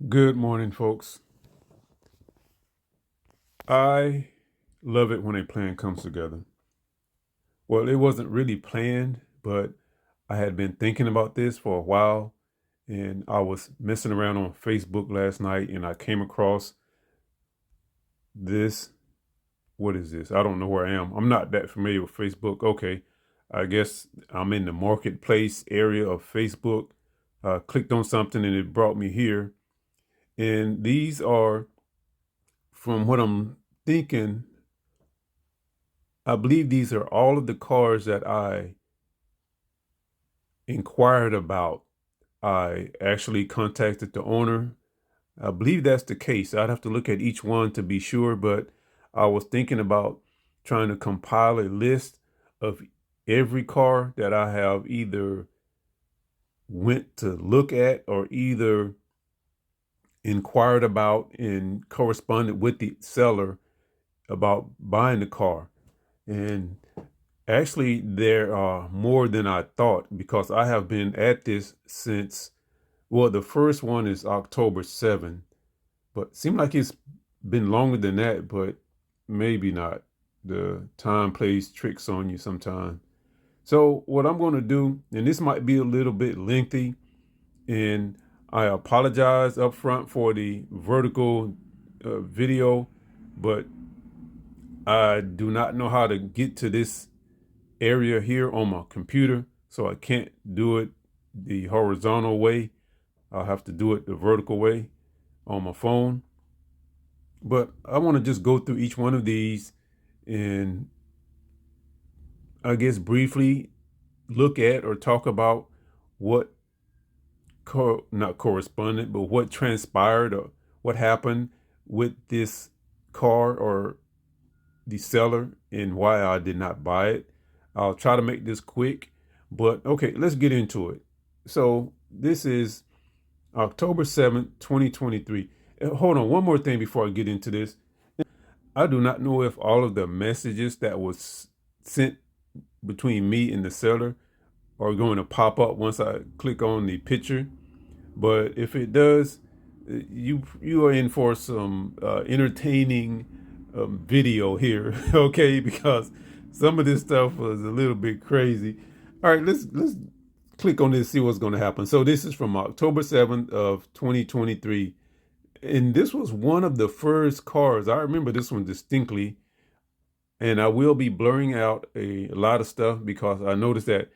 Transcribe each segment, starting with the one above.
Good morning, folks. I love it when a plan comes together. Well, it wasn't really planned, but I had been thinking about this for a while, and I was messing around on Facebook last night, and I came across this. What is this? I don't know where I am. I'm not that familiar with Facebook. Okay, I guess I'm in the marketplace area of Facebook. I clicked on something, and it brought me here. And these are, from what I'm thinking, I believe these are all of the cars that I inquired about. I actually contacted the owner. I believe that's the case. I'd have to look at each one to be sure, but I was thinking about trying to compile a list of every car that I have either went to look at or either inquired about and corresponded with the seller about buying the car. And actually, there are more than I thought because I have been at this since, well, the first one is October 7th, but seemed like it's been longer than that, but maybe not. The time plays tricks on you sometimes. So what I'm going to do, and this might be a little bit lengthy, and I apologize up front for the vertical video, but I do not know how to get to this area here on my computer, so I can't do it the horizontal way. I'll have to do it the vertical way on my phone. But I want to just go through each one of these and I guess briefly look at or talk about what not corresponded, but what transpired or what happened with this car or the seller and why I did not buy it. I'll try to make this quick, but okay, let's get into it. So this is October 7th, 2023. Hold on, one more thing before I get into this. I do not know if all of the messages that was sent between me and the seller are going to pop up once I click on the picture. But if it does, you are in for some entertaining video here, okay? Because some of this stuff was a little bit crazy. All right, let's click on this, see what's going to happen. So this is from October 7th of 2023. And this was one of the first cars. I remember this one distinctly. And I will be blurring out a lot of stuff because I noticed that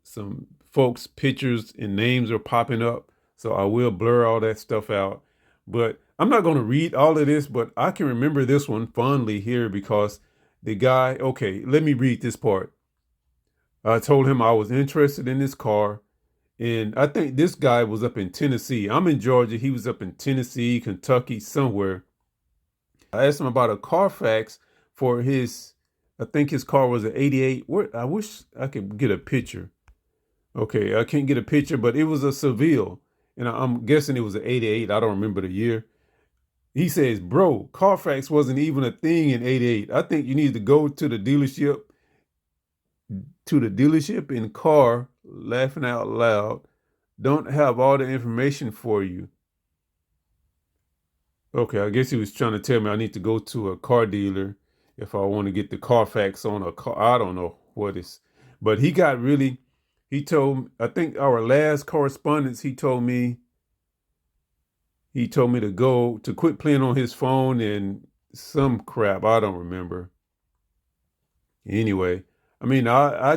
some folks' pictures and names are popping up. So I will blur all that stuff out. But I'm not going to read all of this, but I can remember this one fondly here because the guy, okay, let me read this part. I told him I was interested in this car. And I think this guy was up in Tennessee. I'm in Georgia. He was up in Tennessee, Kentucky, somewhere. I asked him about a Carfax for his, I think his car was an 88. I wish I could get a picture. Okay, I can't get a picture, but it was a Seville. And I'm guessing it was an 88. I don't remember the year. He says, bro, Carfax wasn't even a thing in 88. I think you need to go to the dealership in car, laughing out loud. Don't have all the information for you. Okay, I guess he was trying to tell me I need to go to a car dealer if I want to get the Carfax on a car. I don't know what is, but I think our last correspondence, he told me to go to quit playing on his phone and some crap. I don't remember. Anyway, I mean, I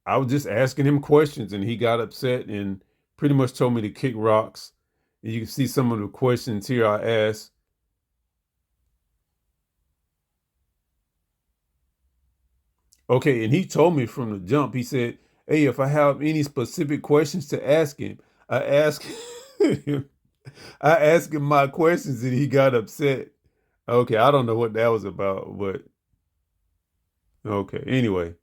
was just asking him questions and he got upset and pretty much told me to kick rocks. And you can see some of the questions here I asked. Okay, and he told me from the jump, he said, hey, if I have any specific questions to ask him, I ask him, I asked him my questions and he got upset. Okay, I don't know what that was about, but okay. Anyway,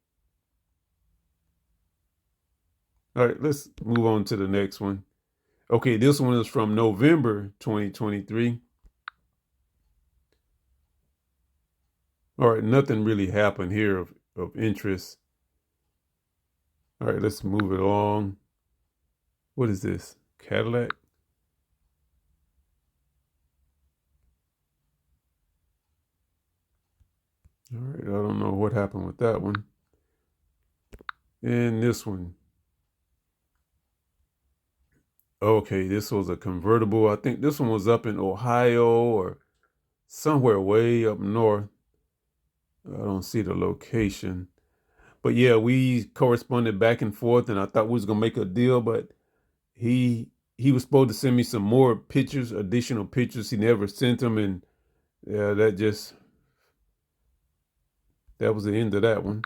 all right, let's move on to the next one. Okay, this one is from November 2023. All right, nothing really happened here of interest. All right, let's move it along. What is this? Cadillac? All right, I don't know what happened with that one. And this one. Okay, this was a convertible. I think this one was up in Ohio or somewhere way up north. I don't see the location. But yeah, we corresponded back and forth, and I thought we was gonna make a deal, but he he was supposed to send me some more pictures, additional pictures. He never sent them, and yeah, that was the end of that one.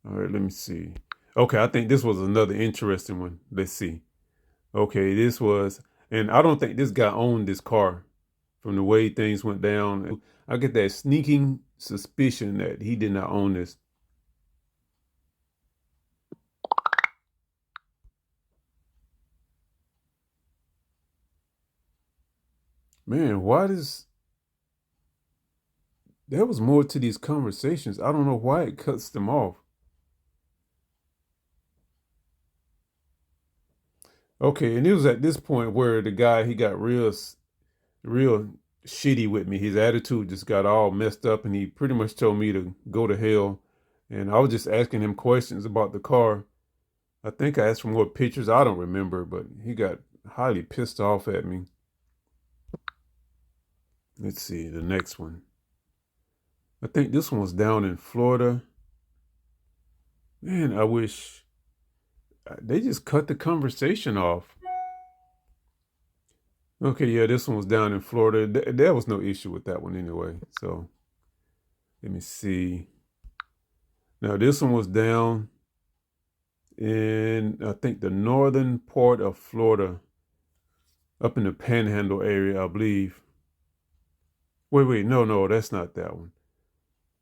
All right, let me see. Okay, I think this was another interesting one. Let's see. Okay, this was, and I don't think this guy owned this car from the way things went down. I get that sneaking suspicion that he did not own this. Man, why does there was more to these conversations? I don't know why it cuts them off. Okay, and it was at this point where the guy he got real shitty with me. His attitude just got all messed up, and he pretty much told me to go to hell. And I was just asking him questions about the car. I think I asked for more pictures. I don't remember, but he got highly pissed off at me. Let's see the next one. I think this one was down in Florida. Man, I wish they just cut the conversation off. Okay, yeah, this one was down in Florida. There was no issue with that one anyway. So let me see. Now this one was down in I think the northern part of Florida, up in the Panhandle area, I believe. Wait, no, that's not that one.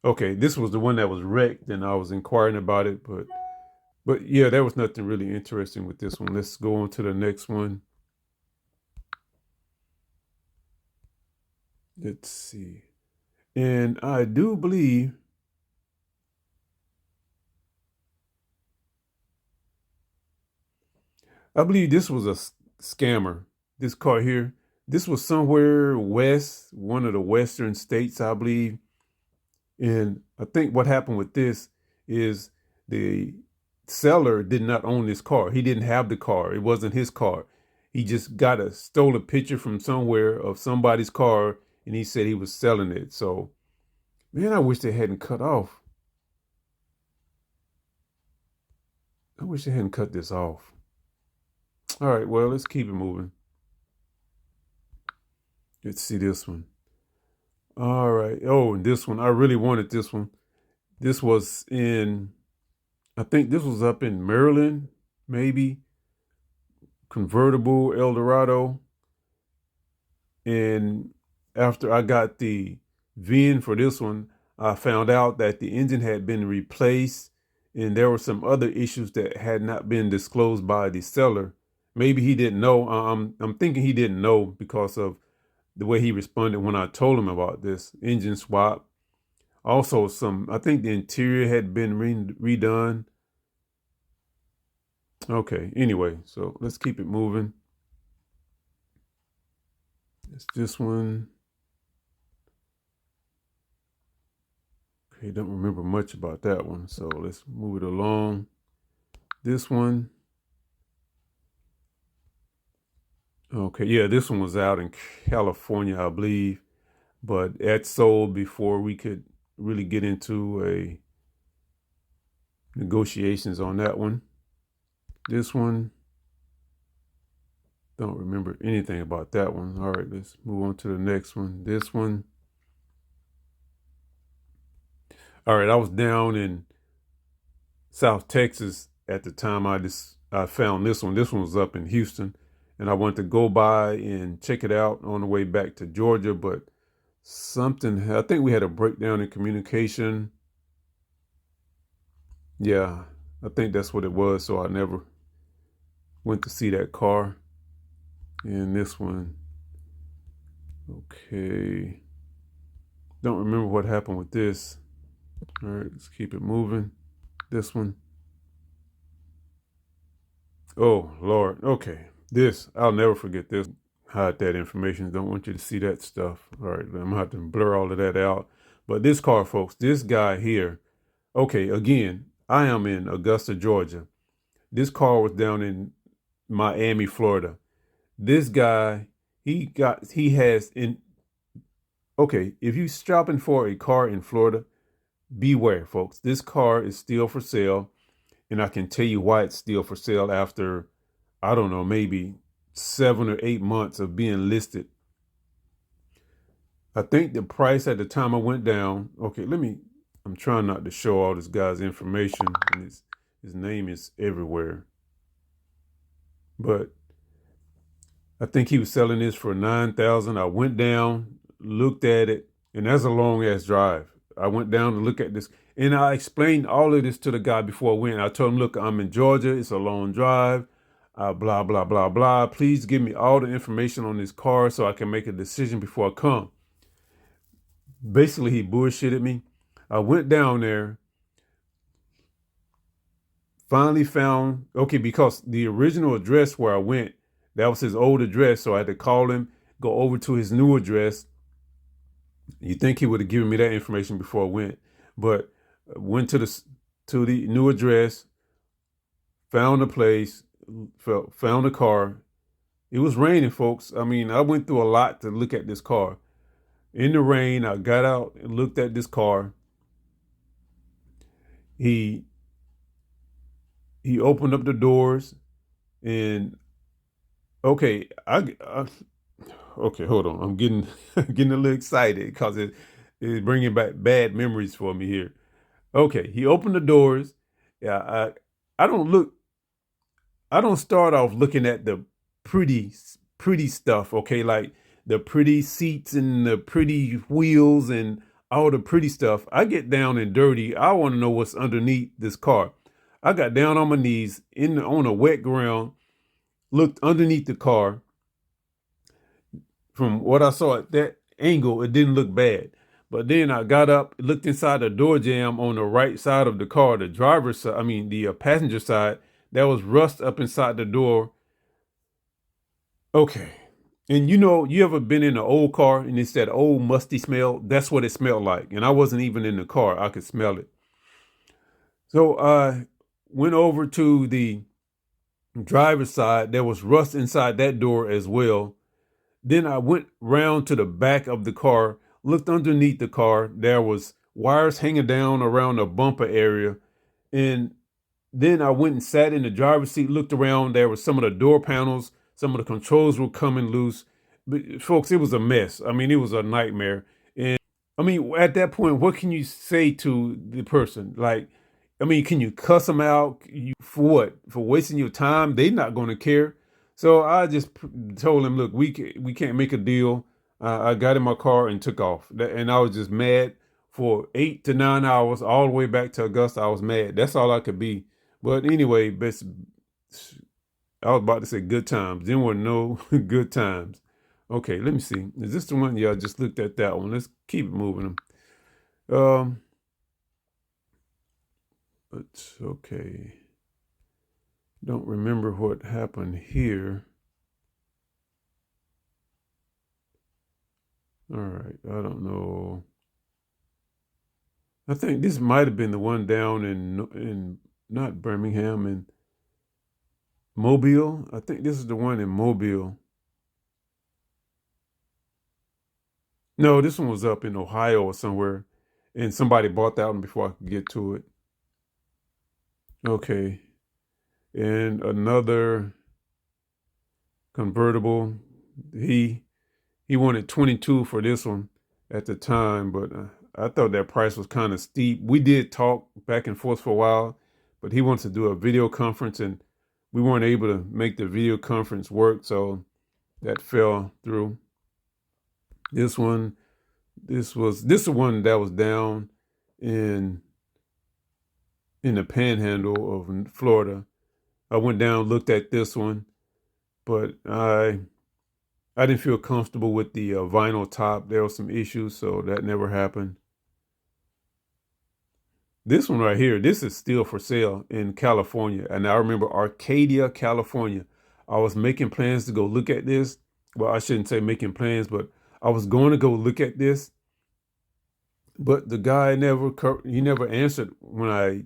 Okay, this was the one that was wrecked, and I was inquiring about it, but yeah, there was nothing really interesting with this one. Let's go on to the next one. Let's see. And I believe this was a scammer. This car here, this was somewhere west, one of the western states, I believe. And I think what happened with this is the seller did not own this car. He didn't have the car. It wasn't his car. He just got a stole a picture from somewhere of somebody's car, and he said he was selling it. So, man, I wish they hadn't cut off. I wish they hadn't cut this off. All right, well, let's keep it moving. Let's see this one. All right. Oh, and this one, I really wanted this one. This was in, I think this was up in Maryland, maybe. Convertible Eldorado. And after I got the VIN for this one, I found out that the engine had been replaced and there were some other issues that had not been disclosed by the seller. Maybe he didn't know. I'm thinking he didn't know because of the way he responded when I told him about this engine swap. Also, I think the interior had been redone. Okay, anyway, so let's keep it moving. It's this one. Okay, don't remember much about that one, so let's move it along. This one. Okay, yeah, this one was out in California, I believe, but that sold before we could really get into a negotiations on that one. This one, don't remember anything about that one. All right, let's move on to the next one. This one. All right, I was down in South Texas at the time I found this one. This one was up in Houston, and I wanted to go by and check it out on the way back to Georgia, but I think we had a breakdown in communication. Yeah, I think that's what it was. So I never went to see that car. And this one, okay. Don't remember what happened with this. All right, let's keep it moving. This one. Oh, Lord. Okay. I'll never forget this. Hide that information. Don't want you to see that stuff. All right, I'm going to have to blur all of that out. But this car, folks, this guy here, okay, again, I am in Augusta, Georgia. This car was down in Miami, Florida. This guy, he has in, okay, if you're shopping for a car in Florida, beware, folks. This car is still for sale. And I can tell you why it's still for sale after, I don't know, maybe 7 or 8 months of being listed. I think the price at the time I went down, okay, I'm trying not to show all this guy's information. And his name is everywhere. But I think he was selling this for 9,000. I went down, looked at it, and that's a long ass drive. I went down to look at this, and I explained all of this to the guy before I went. I told him, look, I'm in Georgia. It's a long drive. Blah, blah, blah, blah. Please give me all the information on this car so I can make a decision before I come. Basically, he bullshitted me. I went down there, finally found, okay, because the original address where I went, that was his old address. So I had to call him, go over to his new address. You think he would have given me that information before I went, but went to the new address, found a place, found a car. It was raining, folks. I mean, I went through a lot to look at this car. In the rain, I got out and looked at this car. He opened up the doors, and okay, okay, hold on. I'm getting getting a little excited because it's bringing back bad memories for me here. Okay, he opened the doors. Yeah, I don't look. I don't start off looking at the pretty stuff. Okay, like the pretty seats and the pretty wheels and all the pretty stuff. I get down and dirty. I want to know what's underneath this car. I got down on my knees on a wet ground, looked underneath the car. From what I saw at that angle, it didn't look bad. But then I got up, looked inside the door jamb on the right side of the car, the driver's side, I mean, the passenger side. There was rust up inside the door. Okay. And you know, you ever been in an old car and it's that old musty smell? That's what it smelled like. And I wasn't even in the car. I could smell it. So I went over to the driver's side. There was rust inside that door as well. Then I went round to the back of the car, looked underneath the car. There was wires hanging down around the bumper area. And then I went and sat in the driver's seat, looked around. There were some of the door panels, some of the controls were coming loose. But folks, it was a mess. I mean, it was a nightmare. And I mean, at that point, what can you say to the person? Like, I mean, can you cuss them out? For what? For wasting your time? They're not going to care. So I just told him, look, we can't make a deal. I got in my car and took off. And I was just mad for 8 to 9 hours, all the way back to Augusta. I was mad. That's all I could be. But anyway, I was about to say good times. Then were no good times. Okay, let me see. Is this the one? Yeah, I just looked at that one. Let's keep it moving. It's okay. Don't remember what happened here. All right, I don't know. I think this might have been the one down in not Birmingham, in Mobile. I think this is the one in Mobile. No, this one was up in Ohio or somewhere, and somebody bought that one before I could get to it. Okay, and another convertible. He wanted 22 for this one at the time, but I thought that price was kind of steep. We did talk back and forth for a while, but he wants to do a video conference, and we weren't able to make the video conference work, so that fell through. This one, this is one that was down in the panhandle of Florida. I went down, looked at this one, but I didn't feel comfortable with the vinyl top. There were some issues, so that never happened. This one right here, this is still for sale in California. And I remember Arcadia, California. I was making plans to go look at this. Well, I shouldn't say making plans, but I was going to go look at this. But the guy he never answered when I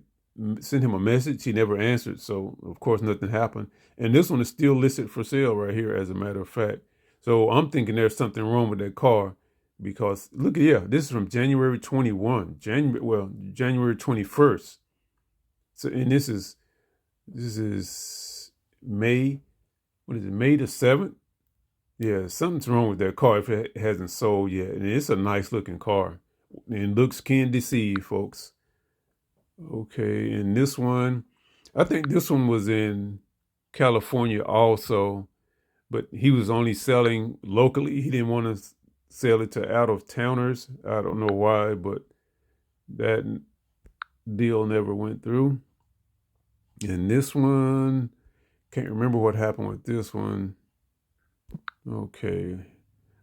sent him a message. He never answered. So of course nothing happened. And this one is still listed for sale right here, as a matter of fact. So I'm thinking there's something wrong with that car because look, yeah, this is from January 21, January 21st. So, and this is May, what is it, May the 7th? Yeah, something's wrong with that car if it hasn't sold yet. And it's a nice looking car. And looks can deceive, folks. Okay, and this one, I think this one was in California also, but he was only selling locally. He didn't want to sell it to out of towners. I don't know why, but that deal never went through. And this one, can't remember what happened with this one. Okay.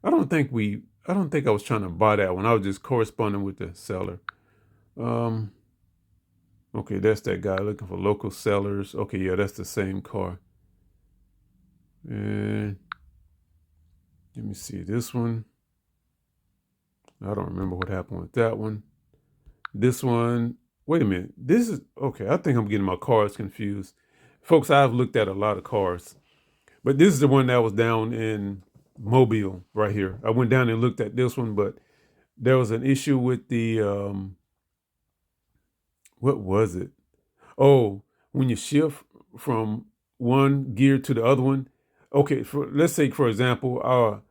I don't think I was trying to buy that one. I was just corresponding with the seller. Um, okay, that's that guy looking for local sellers. Okay, yeah, that's the same car. And let me see this one. I don't remember what happened with that one. This one, wait a minute. This is okay. I think I'm getting my cars confused. Folks, I've looked at a lot of cars, but this is the one that was down in Mobile right here. I went down and looked at this one, but there was an issue with the what was it? Oh, when you shift from one gear to the other one. Okay, let's say for example,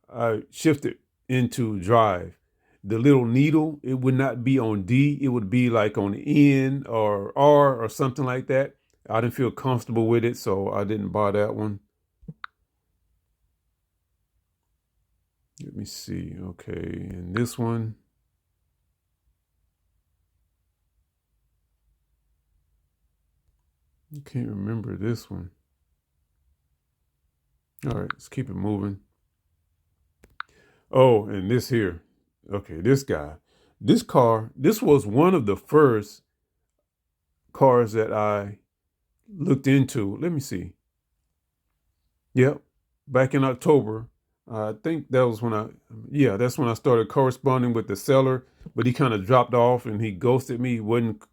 I shifted into drive. The little needle, it would not be on D, it would be like on N or R or something like that. I didn't feel comfortable with it, so I didn't buy that one. Let me see. Okay, and this one. I can't remember this one. All right, let's keep it moving. Oh, and this here. Okay, this guy. This car, this was one of the first cars that I looked into. Let me see. Yep, back in October. I think that was yeah, that's when I started corresponding with the seller, but he kind of dropped off and he ghosted me. Wouldn't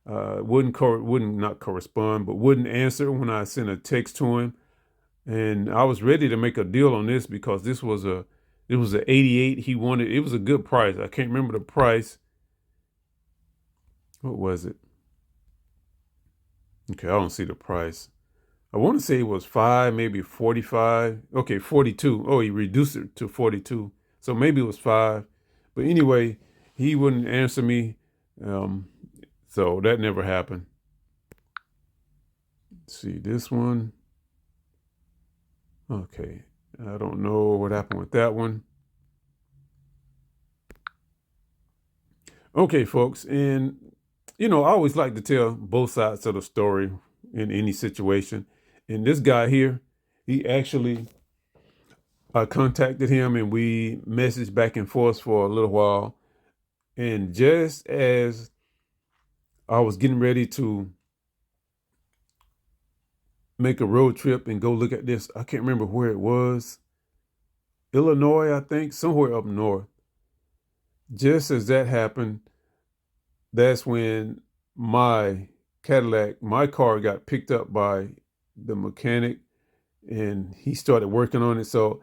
not correspond, but wouldn't answer when I sent a text to him. And I was ready to make a deal on this because it was a 88 he wanted. It was a good price. I can't remember the price. What was it? Okay, I don't see the price. I want to say it was five, maybe 45. Okay, 42. Oh, he reduced it to 42. So maybe it was five. But anyway, he wouldn't answer me. Um, so that never happened. Let's see this one. Okay. I don't know what happened with that one. Okay, folks. And, I always like to tell both sides of the story in any situation. And this guy here, he actually, I contacted him and we messaged back and forth for a little while. And just as I was getting ready to make a road trip and go look at this, I can't remember where it was. Illinois, I think, somewhere up north. Just as that happened, that's when my my car got picked up by the mechanic and he started working on it. So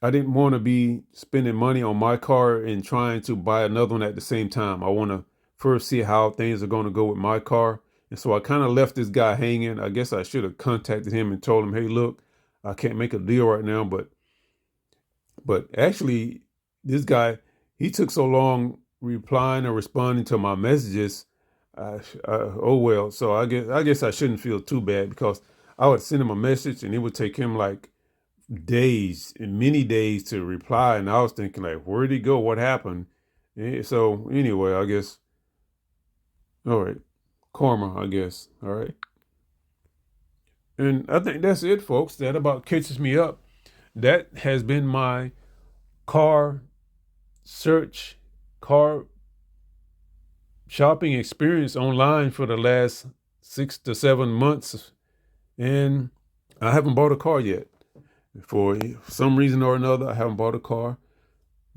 I didn't want to be spending money on my car and trying to buy another one at the same time. I want to first see how things are going to go with my car. And so I kind of left this guy hanging. I guess I should have contacted him and told him, hey, look, I can't make a deal right now. But actually, this guy, he took so long replying or responding to my messages. Oh well. So I guess I shouldn't feel too bad because I would send him a message and it would take him like days and many days to reply. And I was thinking like, where'd he go? What happened? So anyway, I guess, all right, karma, I guess. All right. And I think that's it, folks. That about catches me up. That has been my car search, car shopping experience online for the last 6 to 7 months. And I haven't bought a car yet. For some reason or another, I haven't bought a car.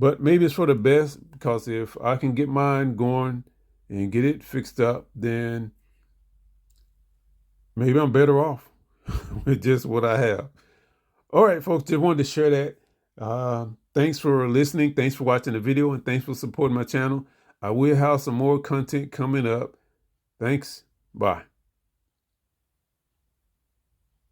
But maybe it's for the best, because if I can get mine going and get it fixed up, then maybe I'm better off with just what I have. All right, folks, just wanted to share that. Thanks for listening. Thanks for watching the video, and thanks for supporting my channel. I will have some more content coming up. Thanks. Bye.